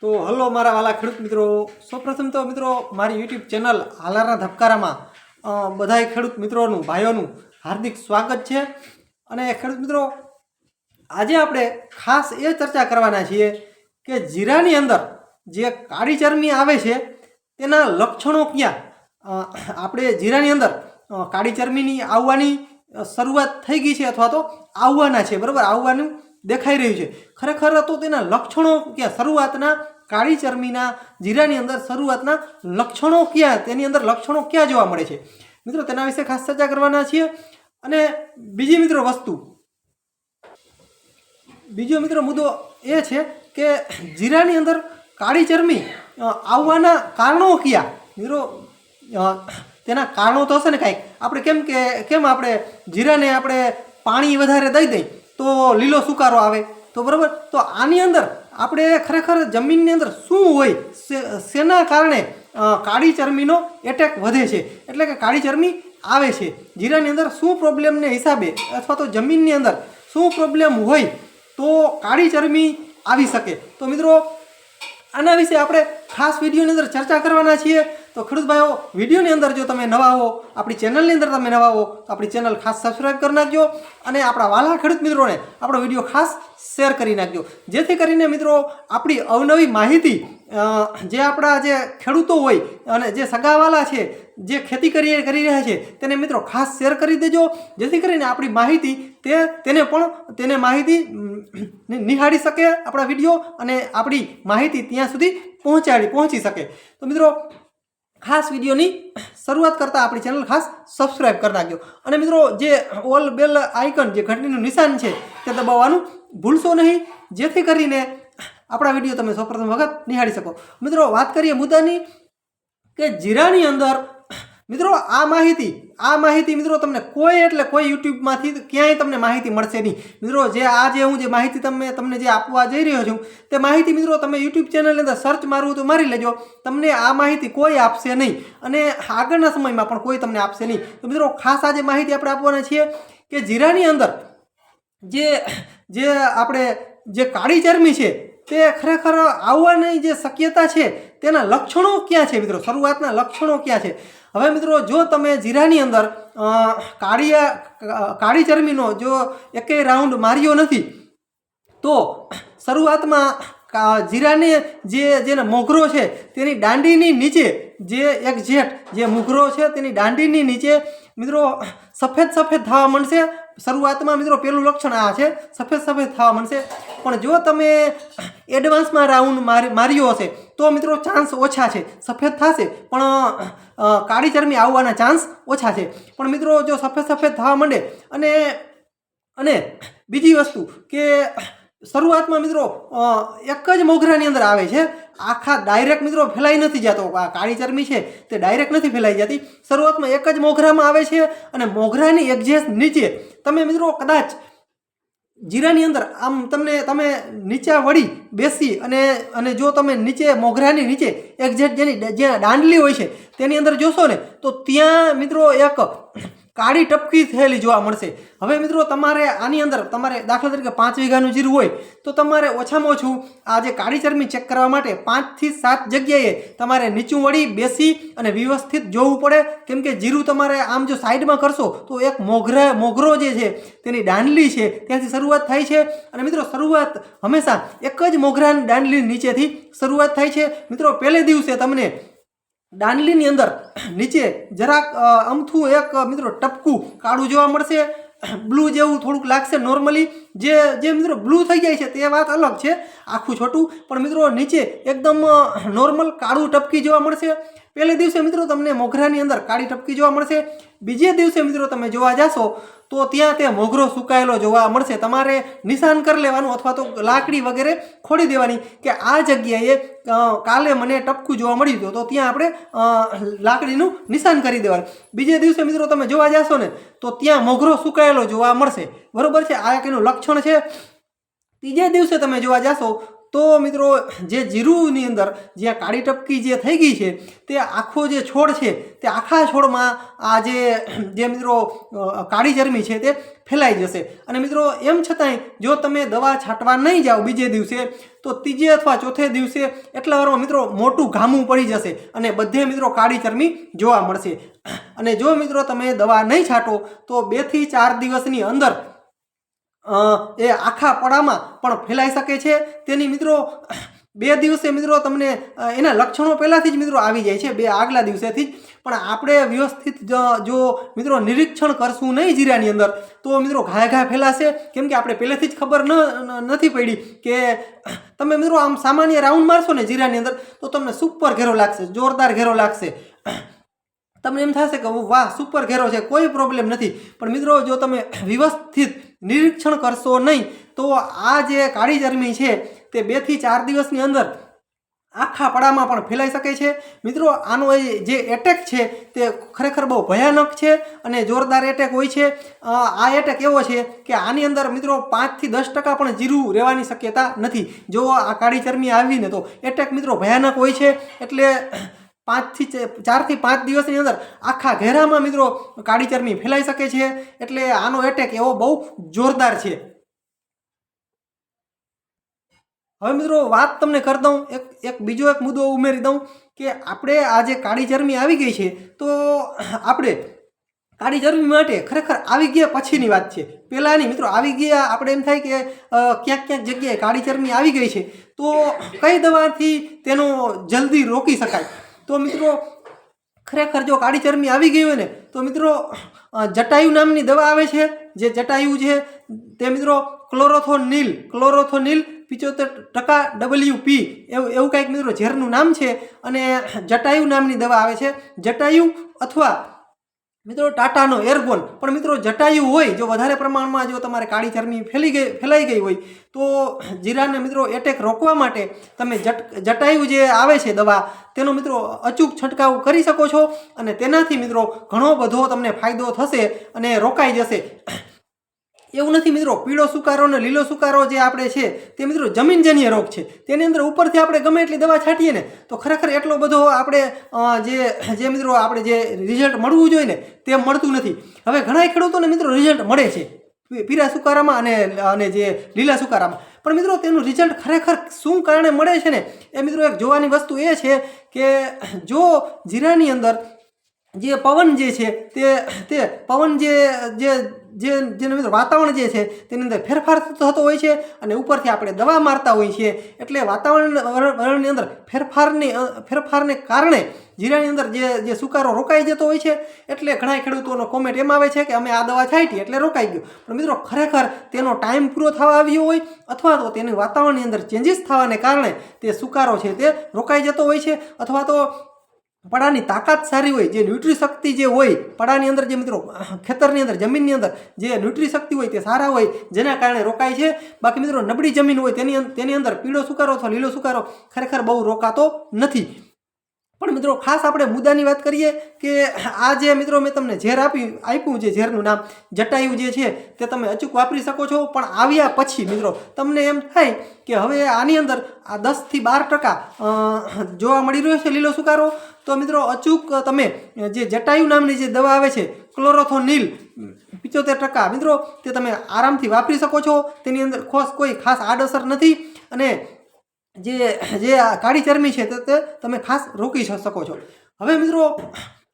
તો હલો મારા વાલા ખેડૂત મિત્રો, સૌપ્રથમ તો મિત્રો મારી યુટ્યુબ ચેનલ હાલારના ધબકારામાં બધાય ખેડૂત મિત્રોનું ભાઈઓનું હાર્દિક સ્વાગત છે। અને ખેડૂત મિત્રો, આજે આપણે ખાસ એ ચર્ચા કરવાના છીએ કે જીરાની અંદર જે કાળી ચરમી આવે છે તેના લક્ષણો ક્યાં। આપણે જીરાની અંદર કાળી ચરમીની આવવાની શરૂઆત થઈ ગઈ છે અથવા તો આવવાના છે, બરાબર, આવવાનું દેખાઈ રહ્યું છે। ખરેખર તો તેના લક્ષણો ક્યાં, શરૂઆતના કાળી ચરમીના જીરાની અંદર શરૂઆતના લક્ષણો ક્યાં, તેની અંદર લક્ષણો ક્યાં જોવા મળે છે મિત્રો, તેના વિશે ખાસ ચર્ચા કરવાના છીએ। અને બીજી મિત્રો બીજો મિત્રો મુદ્દો એ છે કે જીરાની અંદર કાળી ચરમી આવવાના કારણો ક્યાં મિત્રો। તેના કારણો તો હશે ને કાંઈક। આપણે કેમ આપણે જીરાને આપણે પાણી વધારે દઈ દઈએ તો લીલો સુકારો આવે, તો બરાબર, તો આની અંદર આપણે ખરેખર જમીનની અંદર શું હોય, શેના કારણે કાળી ચરમીનો એટેક વધે છે, એટલે કે કાળી ચરમી આવે છે જીરાની અંદર, શું પ્રોબ્લેમને હિસાબે અથવા તો જમીનની અંદર શું પ્રોબ્લેમ હોય તો કાળી ચરમી આવી શકે। તો મિત્રો આના વિશે આપણે ખાસ વિડીયોની અંદર ચર્ચા કરવાના છીએ। તો ખેડૂત ભાઈઓ, વિડીયોની અંદર જો તમે નવા હો, આપણી ચેનલની અંદર તમે નવા હો તો આપણી ચેનલ ખાસ સબસ્ક્રાઈબ કરી નાખજો અને આપણા વાલા ખેડૂત મિત્રોને આપણો વિડીયો ખાસ શેર કરી નાખજો, જેથી કરીને મિત્રો આપણી અવનવી માહિતી જે આપણા જે ખેડૂતો હોય અને જે સગાવાલા છે, જે ખેતી કરી રહ્યા છે, તેને મિત્રો ખાસ શેર કરી દેજો, જેથી કરીને આપણી માહિતી તેને માહિતી નિહાળી શકે આપણા વિડીયો, અને આપણી માહિતી ત્યાં સુધી પહોંચી શકે। તો મિત્રો ખાસ વિડીયોની શરૂઆત કરતાં આપણી ચેનલ ખાસ સબસ્ક્રાઈબ કરી નાખજો અને મિત્રો જે ઓલ બેલ આઇકન, જે ઘંટડીનું નિશાન છે, તે દબાવવાનું ભૂલશો નહીં, જેથી કરીને આપણા વિડીયો તમે સૌપ્રથમ વખત નિહાળી શકો। મિત્રો વાત કરીએ મુદ્દાની કે જીરાની અંદર મિત્રો આ માહિતી મિત્રો તમને કોઈ યુટ્યુબમાંથી ક્યાંય તમને માહિતી મળશે નહીં મિત્રો। હું જે માહિતી તમને જે આપવા જઈ રહ્યો છું તે માહિતી મિત્રો તમે યુટ્યુબ ચેનલની અંદર સર્ચ મારવું તો મારી લેજો, તમને આ માહિતી કોઈ આપશે નહીં અને આગળના સમયમાં પણ કોઈ તમને આપશે નહીં। તો મિત્રો ખાસ આજે માહિતી આપણે આપવાના છીએ કે જીરાની અંદર જે કાળી ચરમી છે તે ખરેખર આવવાની જે શક્યતા છે તેના લક્ષણો ક્યાં છે મિત્રો, શરૂઆતના લક્ષણો ક્યાં છે। હવે મિત્રો જો તમે જીરાની અંદર કાળી ચરમીનો જો એકેય રાઉન્ડ માર્યો નથી તો શરૂઆતમાં જીરાને જેને મોગરો છે તેની દાંડીની નીચે જે મોગરો છે તેની દાંડીની નીચે મિત્રો સફેદ થવા માંડશે। શરૂઆતમાં મિત્રો પહેલું લક્ષણ આ છે, સફેદ થવા માંડશે। પણ જો તમે એડવાન્સમાં રાઉન્ડ માર્યો હશે તો મિત્રો ચાન્સ ઓછા છે, સફેદ થશે પણ કાળી ચરમી આવવાના ચાન્સ ઓછા છે। પણ મિત્રો જો સફેદ થવા માંડે અને બીજી વસ્તુ કે શરૂઆતમાં મિત્રો એક જ મોગરાની અંદર આવે છે, આખા ડાયરેક્ટ મિત્રો ફેલાઈ નથી જતો, આ કાળી ચરમી છે તે ડાયરેક્ટ નથી ફેલાઈ જતી, શરૂઆતમાં એક જ મોગરામાં આવે છે અને મોગરાની એક્ઝેક્ટ નીચે તમે મિત્રો કદાચ જીરાની અંદર આમ તમે નીચે વળી બેસી અને જો તમે નીચે મોગરાની નીચે એક્ઝેક્ટ જ્યાં દાંડલી હોય છે તેની અંદર જોશો ને તો ત્યાં મિત્રો એક કાળી ટપકી થયેલી જોવા મળશે। હવે મિત્રો તમારે આની અંદર દાખલા તરીકે 5 વીઘાનું જીરું હોય તો તમારે ઓછામાં ઓછું આ જે કાળી ચરમી ચેક કરવા માટે 5 થી 7 જગ્યાએ તમારે નીચું વળી બેસી અને વ્યવસ્થિત જોવું પડે, કેમ કે જીરું તમારે આમ જો સાઈડમાં કરશો તો એક મોગરો જે છે તેની દાંડલી છે ત્યાંથી શરૂઆત થાય છે અને મિત્રો શરૂઆત હંમેશા એક જ મોગરાની દાંડલી નીચેથી શરૂઆત થાય છે। મિત્રો પહેલે દિવસે તમને દાંડલીની અંદર નીચે જરાક અમથું એક મિત્રો ટપકું કાળું જોવા મળશે, બ્લુ જેવું થોડુંક લાગશે નોર્મલી, જે મિત્રો બ્લુ થઈ જાય છે તે વાત અલગ છે, આખું છોટું, પણ મિત્રો નીચે એકદમ નોર્મલ કાળું ટપકી જોવા મળશે। પહેલે દિવસે મિત્રો તમને મોગરાની અંદર કાળી ટપકી જોવા મળશે, બીજે દિવસે મિત્રો તમે જોવા જશો તો ત્યાં તે મોગરો સુકાયેલો જોવા મળશે। તમારે નિશાન કરી લેવાનું અથવા તો લાકડી વગેરે ખોડી દેવાની કે આ જગ્યાએ કાલે મને ટપકું જોવા મળ્યું હતું, તો ત્યાં આપણે લાકડીનું નિશાન કરી દેવાનું। બીજે દિવસે મિત્રો તમે જોવા જશો ને તો ત્યાં મોગરો સુકાયેલો જોવા મળશે, બરોબર છે, આ એક એનું લક્ષણ છે। ત્રીજે દિવસે તમે જોવા જશો તો મિત્રો જે જીરુંની અંદર જે કાળી ટપકી જે થઈ ગઈ છે તે આખો જે છોડ છે તે આખા છોડમાં આ જે મિત્રો કાળી ચરમી છે તે ફેલાઈ જશે। અને મિત્રો એમ છતાંય જો તમે દવા છાંટવા નહીં જાઓ બીજે દિવસે તો ત્રીજે અથવા ચોથે દિવસે એટલા વારમાં મિત્રો મોટું ઘામું પડી જશે અને બધે મિત્રો કાળી ચરમી જોવા મળશે। અને જો મિત્રો તમે દવા નહીં છાંટો તો 2 થી 4 દિવસની અંદર એ આખા પડામાં પણ ફેલાઈ શકે છે। તેની મિત્રો 2 દિવસે મિત્રો તમને એના લક્ષણો પહેલાંથી જ મિત્રો આવી જાય છે, 2 આગલા દિવસેથી જ। પણ આપણે વ્યવસ્થિત જો મિત્રો નિરીક્ષણ કરશું નહીં જીરાની અંદર તો મિત્રો ઘાય ફેલાશે, કેમ કે આપણે પહેલેથી જ ખબર નથી પડી કે તમે મિત્રો આમ સામાન્ય રાઉન્ડ મારશો ને જીરાની અંદર તો તમને સુપર ઘેરો લાગશે, જોરદાર ઘેરો લાગશે। તમને એમ થશે કે વાહ સુપર ઘેરો છે, કોઈ પ્રોબ્લેમ નથી। પણ મિત્રો જો તમે વ્યવસ્થિત નિરીક્ષણ કરશો નહીં તો આ જે કાળી ચરમી છે તે 2 થી 4 દિવસની અંદર આખા પડામાં પણ ફેલાઈ શકે છે। મિત્રો આનો જે એટેક છે તે ખરેખર બહુ ભયાનક છે અને જોરદાર એટેક હોય છે। આ એટેક એવો છે કે આની અંદર મિત્રો 5 થી 10% પણ જીરું રહેવાની શક્યતા નથી। જો આ કાળી ચરમી આવીને તો એટેક મિત્રો ભયાનક હોય છે, એટલે 4 થી 5 દિવસની અંદર આખા ઘેરામાં મિત્રો કાળી ચરમી ફેલાઈ શકે છે, એટલે આનો એટેક એવો બહુ જોરદાર છે। હવે મિત્રો વાત તમને કરી દઉં, બીજો એક મુદ્દો ઉમેરી દઉં કે આપણે આ જે કાળી ચરમી આવી ગઈ છે તો આપણે કાળી ચરમી માટે ખરેખર આવી ગયા પછીની વાત છે, પહેલાંની મિત્રો આવી ગયા આપણે એમ થાય કે ક્યાંક જગ્યાએ કાળી ચરમી આવી ગઈ છે તો કઈ દવાથી તેનો જલ્દી રોકી શકાય। તો મિત્રો ખરેખર જો કાળી ચરમી આવી ગઈ હોય ને તો મિત્રો જટાયુ નામની દવા આવે છે, જે જટાયુ છે તે મિત્રો ક્લોરોથોનિલ 75% WP એવું કંઈક મિત્રો ઝેરનું નામ છે। અને જટાયુ નામની દવા આવે છે, જટાયુ અથવા મિત્રો ટાટાનો એર્ગોન। પણ મિત્રો જટાયુ હોય જો વધારે પ્રમાણમાં જો તમારે કાળી ચરમી ફેલાઈ ગઈ હોય તો જીરાને મિત્રો એટેક રોકવા માટે તમે જટાયુ જે આવે છે દવા તેનો મિત્રો અચૂક છંટકાવ કરી શકો છો અને તેનાથી મિત્રો ઘણો બધો તમને ફાયદો થશે અને રોકાઈ જશે। એવું નથી મિત્રો, પીળો સુકારો અને લીલો સુકારો જે આપણે છે તે મિત્રો જમીનજન્ય રોગ છે, તેની અંદર ઉપરથી આપણે ગમે એટલી દવા છાંટીએ ને તો ખરેખર એટલો બધો આપણે જે મિત્રો આપણે જે રિઝલ્ટ મળવું જોઈએ ને તે મળતું નથી। હવે ઘણા ખેડૂતોને મિત્રો રિઝલ્ટ મળે છે પીળા સુકારામાં અને જે લીલા સુકારામાં, પણ મિત્રો તેનું રિઝલ્ટ ખરેખર શું કારણે મળે છે ને એ મિત્રો એક જોવાની વસ્તુ એ છે કે જો જીરાની અંદર જે પવન જે છે તે પવન જેનું મિત્રો વાતાવરણ જે છે તેની અંદર ફેરફાર થતો હોય છે અને ઉપરથી આપણે દવા મારતા હોઈએ છીએ, એટલે વાતાવરણની અંદર ફેરફારને કારણે જીરાની અંદર જે સુકારો રોકાઈ જતો હોય છે। એટલે ઘણા ખેડૂતોનો કોમેન્ટ એમ આવે છે કે અમે આ દવા છાંટી એટલે રોકાઈ ગયો, પણ મિત્રો ખરેખર તેનો ટાઈમ પૂરો થવા આવ્યો હોય અથવા તો તેની વાતાવરણની અંદર ચેન્જીસ થવાને કારણે તે સુકારો છે તે રોકાઈ જતો હોય છે, અથવા તો પડાની તાકાત સારી હોય, જે ન્યુટ્રી શક્તિ જે હોય પડાની અંદર, જે મિત્રો ખેતરની અંદર જમીનની અંદર જે ન્યુટ્રી શક્તિ હોય તે સારા હોય જેના કારણે રોકાય છે। બાકી મિત્રો નબળી જમીન હોય તેની અંદર પીળો સુકારો અથવા લીલો સુકારો ખરેખર બહુ રોકાતો નથી। પણ મિત્રો ખાસ આપણે મુદ્દાની વાત કરીએ કે આ જે મિત્રો મેં તમને ઝેર આપ્યું જે ઝેરનું નામ જટાયુ જે છે તે તમે અચૂક વાપરી શકો છો, પણ આવ્યા પછી મિત્રો તમને એમ થાય કે હવે આની અંદર આ 10 થી 12% જોવા મળી રહ્યો છે લીલો સુકારો, તો મિત્રો અચૂક તમે જે જટાયુ નામની જે દવા આવે છે ક્લોરોથોનિલ 75% મિત્રો તે તમે આરામથી વાપરી શકો છો। તેની અંદર કોઈ ખાસ આડઅસર નથી અને જે કાળી ચરમી છે તે તમે ખાસ રોકી શકો છો। હવે મિત્રો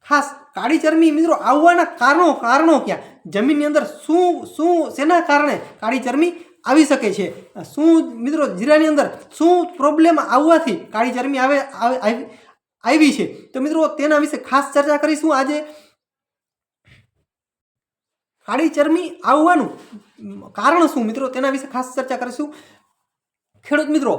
ખાસ કાળી ચરમી મિત્રો આવવાના કારણો ક્યાં, જમીનની અંદર શેના કારણે કાળી ચરમી આવી શકે છે, શું મિત્રો જીરાની અંદર શું પ્રોબ્લેમ આવવાથી કાળી ચરમી આવી છે, તો મિત્રો તેના વિશે ખાસ ચર્ચા કરીશું આજે। કાળી ચરમી આવવાનું કારણ શું મિત્રો તેના વિશે ખાસ ચર્ચા કરીશું। ખેડૂત મિત્રો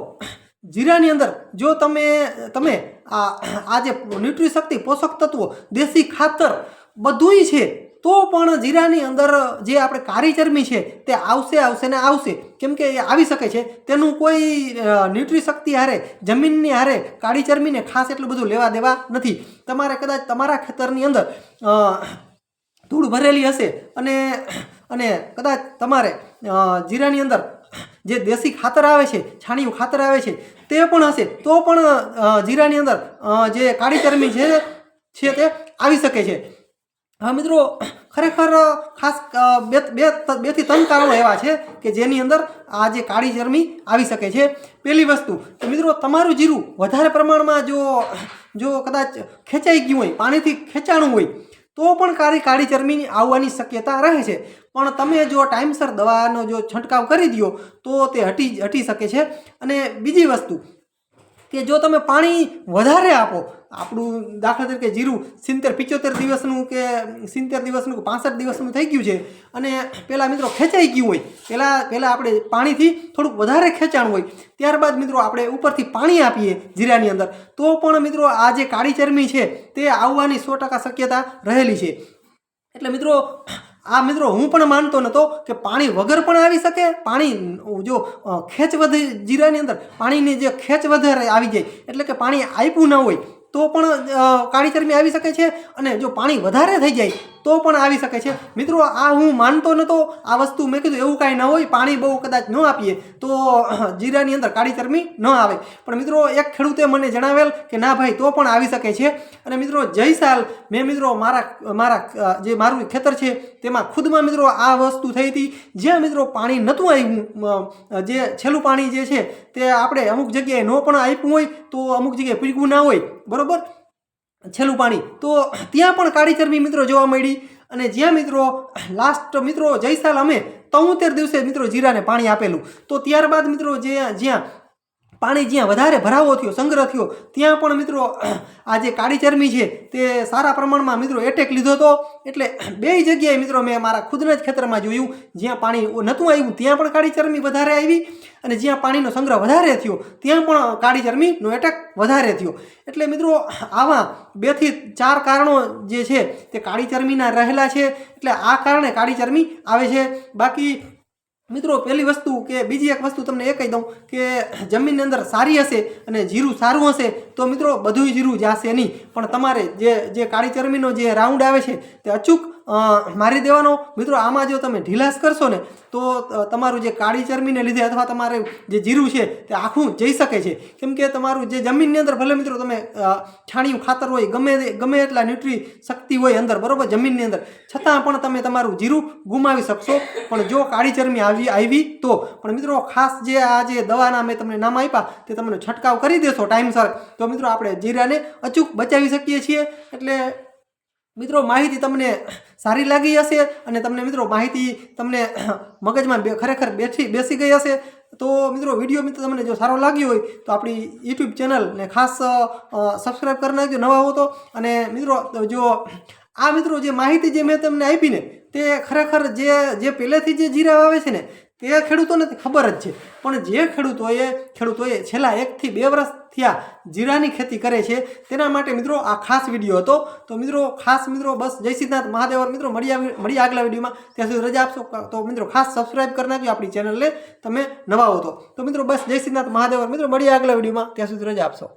જીરાની અંદર જો તમે આ જે ન્યુટ્રી શક્તિ પોષક તત્વો દેશી ખાતર બધુંય છે તો પણ જીરાની અંદર જે આપણે કાળી ચરમી છે તે આવશે, કેમ કે એ આવી શકે છે। તેનું કોઈ ન્યુટ્રી શક્તિ હારે જમીનની હારે કાળી ચરમીને ખાસ એટલું બધું લેવા દેવા નથી। તમારે કદાચ તમારા ખેતરની અંદર ધૂળ ભરેલી હશે અને કદાચ તમારે જીરાની અંદર જે દેશી ખાતર આવે છે, છાણિયું ખાતર આવે છે, તે પણ હશે તો પણ જીરાની અંદર જે કાળી ચરબી છે તે આવી શકે છે. હા મિત્રો, ખરેખર ખાસ બે થી ત્રણ કારણો એવા છે કે જેની અંદર આ જે કાળી ચરબી આવી શકે છે. પહેલી વસ્તુ તો મિત્રો, તમારું જીરું વધારે પ્રમાણમાં જો કદાચ ખેંચાઈ ગયું હોય, પાણીથી ખેંચાણું હોય તો પણ કાળી ચરબી આવવાની શક્યતા રહે છે. પણ તમે જો ટાઈમસર દવાનો જો છંટકાવ કરી દો તો તે હટી શકે છે. અને બીજી વસ્તુ કે જો તમે પાણી વધારે આપો, આપણું દાખલા તરીકે જીરું 70-75 દિવસનું કે 70 દિવસનું કે 65 દિવસનું થઈ ગયું છે અને પહેલાં મિત્રો ખેંચાઈ ગયું હોય, પહેલાં આપણે પાણીથી થોડુંક વધારે ખેંચાણ હોય, ત્યારબાદ મિત્રો આપણે ઉપરથી પાણી આપીએ જીરાની અંદર તો પણ મિત્રો આ જે કાળી ચરબી છે તે આવવાની 100% શક્યતા રહેલી છે. એટલે મિત્રો હું પણ માનતો નહોતો કે પાણી વગર પણ આવી શકે. પાણી જો ખેંચ વધે જીરાની અંદર, પાણીની જે ખેંચ વધારે આવી જાય એટલે કે પાણી આપ્યું ન હોય તો પણ કાળી ચરબી આવી શકે છે. અને જો પાણી વધારે થઈ જાય તો પણ આવી શકે છે. મિત્રો આ હું માનતો નહોતો આ વસ્તુ. મેં કીધું એવું કાંઈ ન હોય, પાણી બહુ કદાચ ન આપીએ તો જીરાની અંદર કાળી ચરબી ન આવે. પણ મિત્રો એક ખેડૂતે મને જણાવેલ કે ના ભાઈ તો પણ આવી શકે છે. અને મિત્રો જય સાલ મેં મિત્રો મારું ખેતર છે તેમાં ખુદમાં મિત્રો આ વસ્તુ થઈ હતી. જ્યાં મિત્રો પાણી નહોતું આવ્યું, જે છેલ્લું પાણી જે છે તે આપણે અમુક જગ્યાએ ન પણ આપ્યું હોય તો અમુક જગ્યાએ પૂગ્યું ના હોય, બરોબર, છેલ્લું પાણી, તો ત્યાં પણ કાળી ચરબી મિત્રો જોવા મળી. અને જ્યાં મિત્રો લાસ્ટ મિત્રો જય સાલ અમે 73 દિવસે મિત્રો જીરાને પાણી આપેલું, તો ત્યારબાદ મિત્રો જ્યાં વધારે ભરાવો થયો, સંગ્રહ થયો, ત્યાં પણ મિત્રો આ જે કાળી ચરબી છે તે સારા પ્રમાણમાં મિત્રો એટેક લીધો હતો. એટલે બેય જગ્યાએ મિત્રો મેં મારા ખુદના જ ખેતરમાં જોયું, જ્યાં પાણી નહોતું આવ્યું ત્યાં પણ કાળી ચરબી વધારે આવી અને જ્યાં પાણીનો સંગ્રહ વધારે થયો ત્યાં પણ કાળી ચરબીનો એટેક વધારે થયો. એટલે મિત્રો આવા 2 થી 4 કારણો જે છે તે કાળી ચરબીના રહેલા છે. એટલે આ કારણે કાળી ચરબી આવે છે. બાકી મિત્રો પહેલી વસ્તુ કે બીજી એક વસ્તુ તમને એ કહી દઉં કે જમીનની અંદર સારી હશે અને જીરું સારું હશે તો મિત્રો બધું જીરું જશે નહીં, પણ તમારે જે કાળી ચરબીનો જે રાઉન્ડ આવે છે તે અચૂક મારી દેવાનો. મિત્રો આમાં જો તમે ઢીલાસ કરશો ને તો તમારું જે કાળી ચરબીને લીધે અથવા તમારે જે જીરું છે તે આખું જઈ શકે છે. કેમ કે તમારું જે જમીનની અંદર ભલે મિત્રો તમે છાણિયું ખાતર હોય, ગમે એટલા ન્યુટ્રી શક્તિ હોય અંદર, બરોબર, જમીનની અંદર, છતાં પણ તમે તમારું જીરું ગુમાવી શકશો. પણ જો કાળી ચરબી આવી તો પણ મિત્રો ખાસ આ જે દવાના મેં તમને નામ આપ્યા તે તમને છંટકાવ કરી દેશો ટાઈમસર તો મિત્રો આપણે જીરાને અચૂક બચાવી શકીએ છીએ. એટલે મિત્રો માહિતી તમને સારી લાગી હશે અને તમને મિત્રો માહિતી તમને મગજમાં ખરેખર બેસી ગઈ હશે. તો મિત્રો વિડીયો મિત્રો તમને જો સારો લાગ્યો હોય તો આપણી યુટ્યુબ ચેનલને ખાસ સબસ્ક્રાઈબ કરી નાખજો નવા હો તો. અને મિત્રો જે માહિતી જે મેં તમને આપી ને તે ખરેખર જે પહેલેથી જે જીરા આવે છે ને તે ખેડૂતોને ખબર જ છે. પણ જે ખેડૂતોએ છેલ્લા 1 થી 2 વર્ષ થયા જીરાની ખેતી કરે છે તેના માટે મિત્રો આ ખાસ વિડીયો હતો. તો મિત્રો ખાસ મિત્રો બસ જય સિદ્ધનાથ મહાદેવ. મિત્રો મળીએ આગલા વિડીયોમાં. ત્યાં સુધી રજા આપશો તો મિત્રો ખાસ સબસ્ક્રાઈબ કરી નાખજો આપણી ચેનલને તમે નવા હો તો મિત્રો બસ જય સિદ્ધનાથ મહાદેવ. મિત્રો મળીએ આગલા વિડીયોમાં. ત્યાં સુધી રજા આપશો.